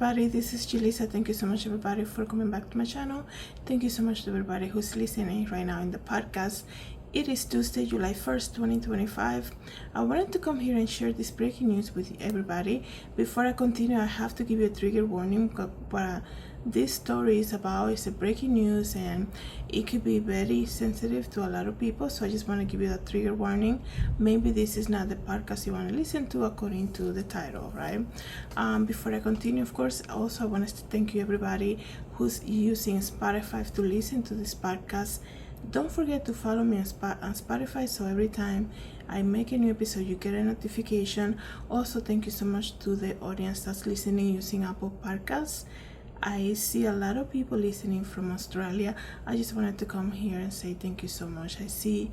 everybody, this is Julissa. Thank you so much everybody for coming back to my channel. Thank you so much to everybody who's listening right now in the podcast. It is Tuesday, July 1st, 2025. I wanted to come here and share this breaking news with everybody. Before I continue, I have to give you a trigger warning. What this story is about is a breaking news and it could be very sensitive to a lot of people. So I just want to give you that trigger warning. Maybe this is not the podcast you want to listen to according to the title, right? Before I continue, of course, also I want to thank you everybody who's using Spotify to listen to this podcast. Don't forget to follow me on Spotify, so every time I make a new episode you get a notification. Also, thank you so much to the audience that's listening using Apple Podcasts. I see a lot of people listening from Australia. I just wanted to come here and say thank you so much. I see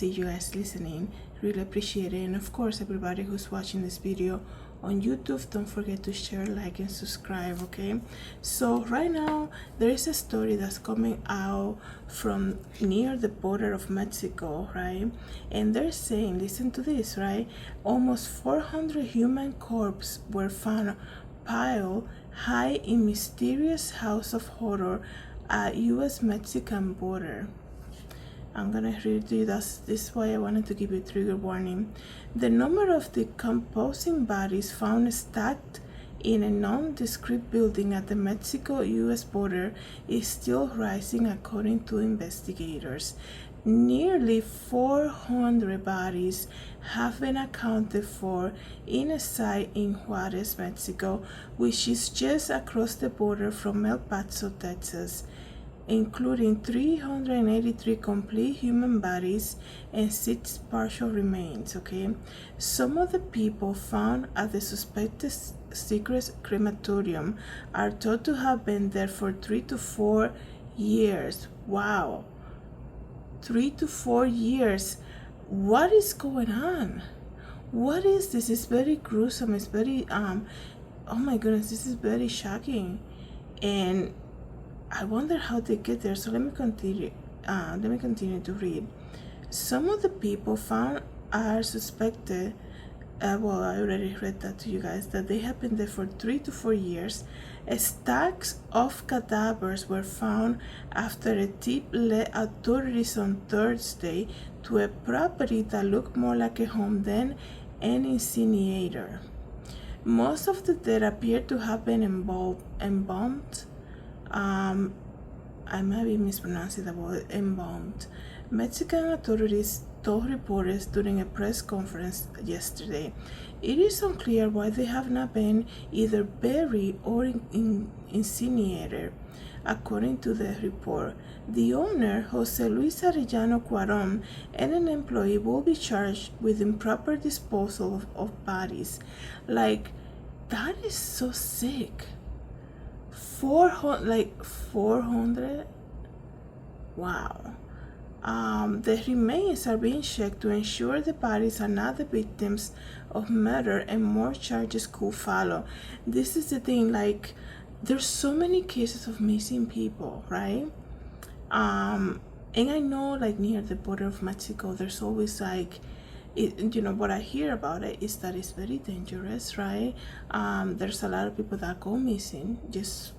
you guys listening, really appreciate it. And of course, everybody who's watching this video on YouTube, don't forget to share, like, and subscribe. Okay, so right now there is a story that's coming out from near the border of Mexico, right? And they're saying, listen to this, right? Almost 400 human corpses were found piled high in mysterious house of horror at US-Mexican border. I'm gonna read you this is why I wanted to give you a trigger warning. The number of decomposing bodies found stacked in a nondescript building at the Mexico-US border is still rising, according to investigators. Nearly 400 bodies have been accounted for in a site in Juarez, Mexico, which is just across the border from El Paso, Texas, including 383 complete human bodies and 6 partial remains. Okay, some of the people found at the suspected secret crematorium are thought to have been there for 3 to 4 years. Wow, 3 to 4 years. What is going on? What is this? It's very gruesome. It's very oh my goodness, this is very shocking, and I wonder how they get there. So let me continue to read. Some of the people found are suspected, well, I already read that to you guys, that they have been there for 3 to 4 years. Stacks of cadavers were found after a tip led authorities on Thursday to a property that looked more like a home than an incinerator. Most of the dead appear to have been embalmed. I might be mispronouncing the word embalmed. Mexican authorities told reporters during a press conference yesterday. It is unclear why they have not been either buried or incinerated, according to the report. The owner, Jose Luis Arellano Cuaron, and an employee will be charged with improper disposal of bodies. Like, that is so sick. 400. Wow. The remains are being checked to ensure the bodies are not the victims of murder, and more charges could follow. This is the thing, like, there's so many cases of missing people, right? And I know, like, near the border of Mexico, there's always like, what I hear about it is that it's very dangerous, right? There's a lot of people that go missing, just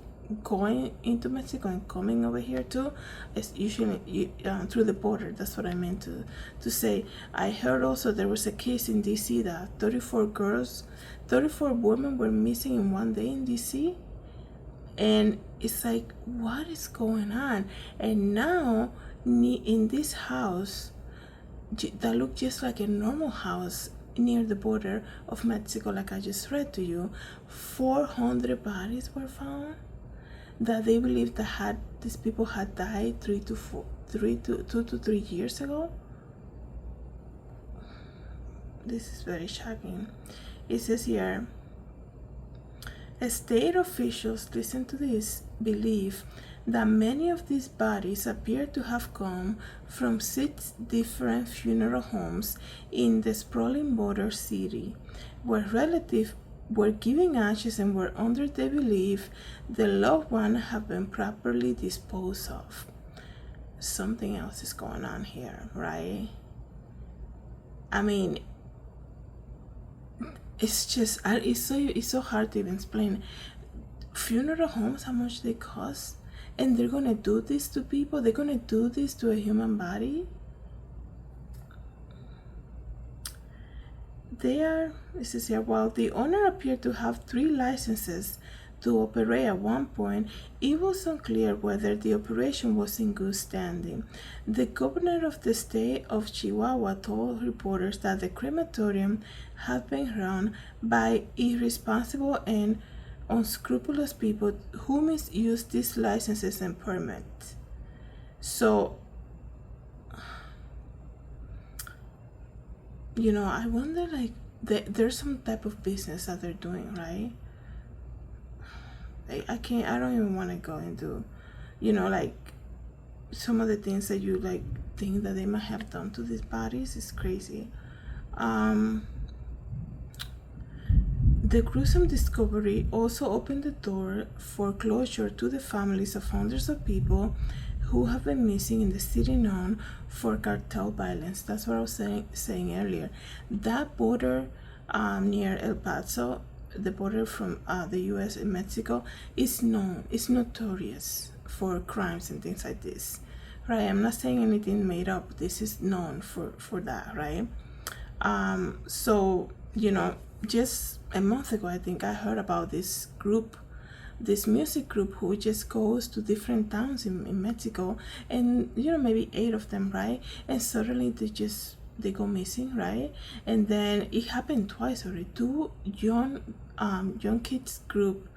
going into Mexico and coming over here too. It's usually through the border. That's what I meant to say. I heard also there was a case in DC that 34 women were missing in one day in DC, and it's like, what is going on? And now in this house that looked just like a normal house near the border of Mexico, like I just read to you, 400 bodies were found that they believe that these people had died 2 to 3 years ago. This is very shocking. It says here, state officials, listen to this, believe that many of these bodies appear to have come from 6 different funeral homes in the sprawling border city, where relatives were giving ashes and were under the belief the loved one have been properly disposed of. Something else is going on here, right? I mean, it's so hard to even explain. funeral homes, how much they cost, and they're gonna do this to people. They're gonna do this to a human body. It says here, while the owner appeared to have 3 licenses to operate at one point, it was unclear whether the operation was in good standing. The governor of the state of Chihuahua told reporters that the crematorium had been run by irresponsible and unscrupulous people who misused these licenses and permits. So, I wonder, like, there's some type of business that they're doing, right? I don't even want to go into, like, some of the things that you, like, think that they might have done to these bodies is crazy. The gruesome discovery also opened the door for closure to the families of hundreds of people who have been missing in the city known for cartel violence. That's what I was saying earlier. That border near El Paso, the border from the U.S. and Mexico, is notorious for crimes and things like this, right? I'm not saying anything made up. This is known for that, right? So, just a month ago, I think I heard about this music group who just goes to different towns in Mexico, and maybe 8 of them, right? And suddenly they go missing, right? And then it happened twice already. 2 young kids group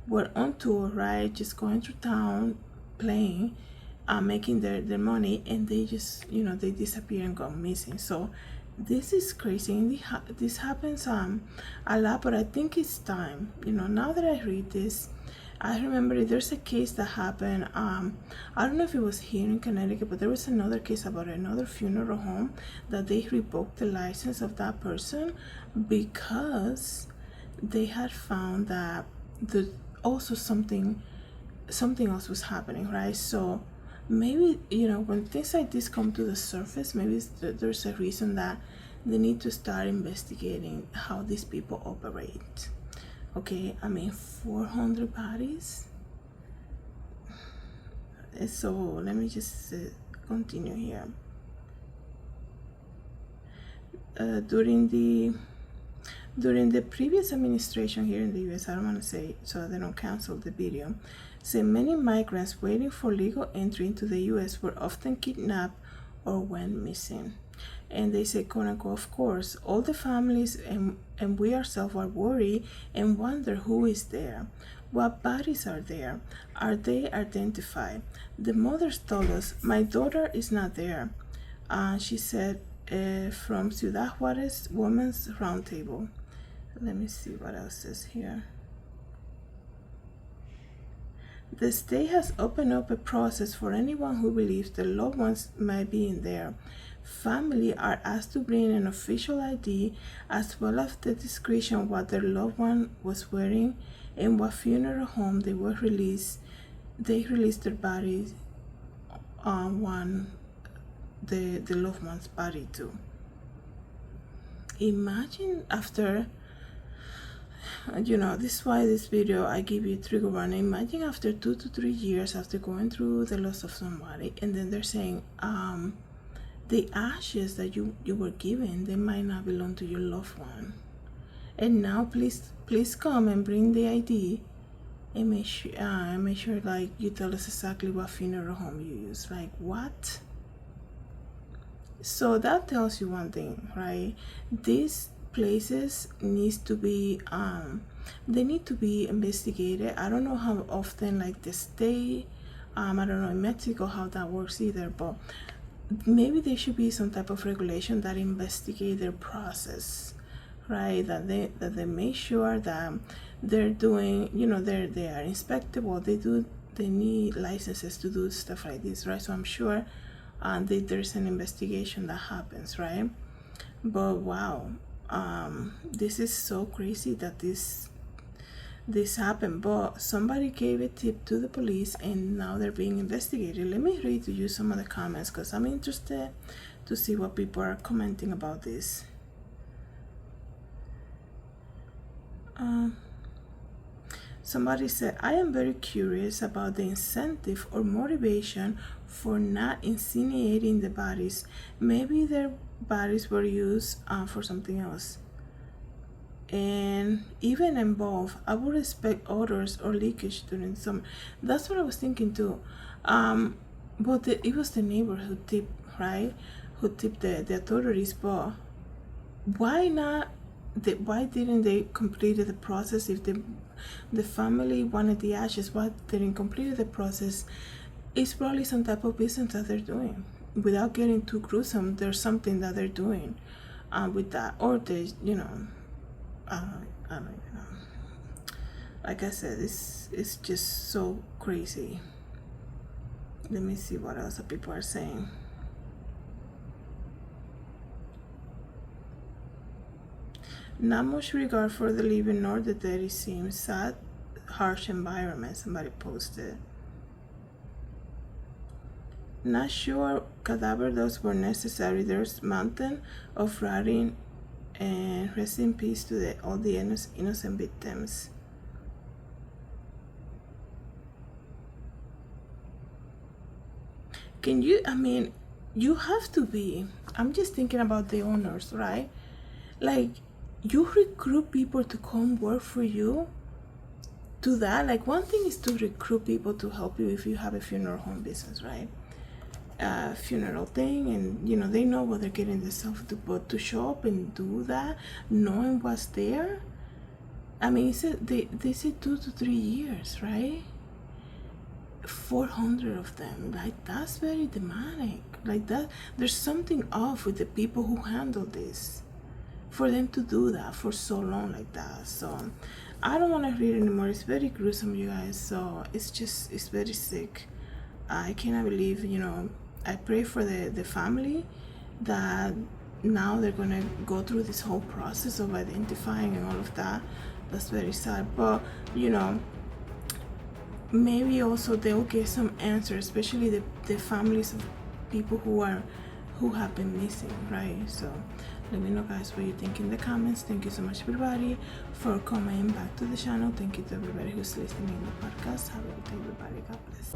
were on tour, right? Just going through town, playing, making their money, and they just they disappear and go missing. So this is crazy, and this happens a lot, but I think it's time. Now that I read this, I remember there's a case that happened. I don't know if it was here in Connecticut, but there was another case about another funeral home that they revoked the license of that person because they had found that also something else was happening, right? So maybe when things like this come to the surface, maybe there's a reason that they need to start investigating how these people operate. Okay, 400 bodies. So let me just continue here. During the previous administration here in the U.S., I don't want to say so they don't cancel the video, say many migrants waiting for legal entry into the U.S. were often kidnapped or went missing. And they say, quote unquote, of course, all the families and we ourselves are worried and wonder who is there. What bodies are there? Are they identified? The mothers told us, my daughter is not there. She said from Ciudad Juarez Women's Roundtable. Let me see what else is here. The state has opened up a process for anyone who believes their loved ones might be in there. Family are asked to bring an official ID as well as the description of what their loved one was wearing and what funeral home they released their bodies the loved one's body to. Imagine after, this is why this video I give you trigger warning. Imagine after 2 to 3 years after going through the loss of somebody, and then they're saying the ashes that you were given, they might not belong to your loved one, and now please come and bring the ID and make sure like you tell us exactly what funeral home you use. Like, what? So that tells you one thing, right? These places needs to be they need to be investigated. I don't know how often, like the state, I don't know in Mexico how that works either, but maybe there should be some type of regulation that investigate their process, right? That they make sure that they're doing, they are inspectable. They need licenses to do stuff like this, right? So I'm sure there's an investigation that happens, right? But wow, this is so crazy that this happened. But somebody gave a tip to the police and now they're being investigated. Let me read to you some of the comments because I'm interested to see what people are commenting about this. Somebody said, I am very curious about the incentive or motivation for not incinerating the bodies. Maybe their bodies were used for something else. And even involved, I would expect odors or leakage during summer. That's what I was thinking too. But it was the neighbor who tipped, right? Who tipped the authorities. But why not? Why didn't they complete the process? If the family wanted the ashes, why didn't complete the process? It's probably some type of business that they're doing. Without getting too gruesome, there's something that they're doing with that, or they, I don't know. Like I said, it's just so crazy. Let me see what else people are saying. Not much regard for the living nor the dead, it seems. Sad, harsh environment, somebody posted. Not sure cadavers were necessary. There's mountain of rotting, and rest in peace to all the innocent victims. Can you, you have to be, I'm just thinking about the owners, right? Like, you recruit people to come work for you. Do that. Like, one thing is to recruit people to help you if you have a funeral home business, right? Funeral thing, and they know what they're getting themselves to, but to show up and do that knowing what's there, they said 2 to 3 years, right? 400 of them, like, that's very demonic. Like, that there's something off with the people who handle this, for them to do that for so long like that. So I don't want to read anymore. It's very gruesome, you guys. So it's very sick. I cannot believe, I pray for the family that now they're gonna go through this whole process of identifying and all of that. That's very sad. But maybe also they'll get some answers, especially the families of people who have been missing, right? So let me know, guys, what you think in the comments. Thank you so much, everybody, for coming back to the channel. Thank you to everybody who's listening in the podcast. Have a good day, everybody. God bless.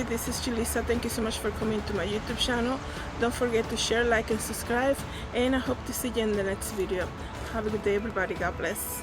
This is Julissa. Thank you so much for coming to my YouTube channel. Don't forget to share, like, and subscribe, and I hope to see you in the next video. Have a good day, everybody. God bless.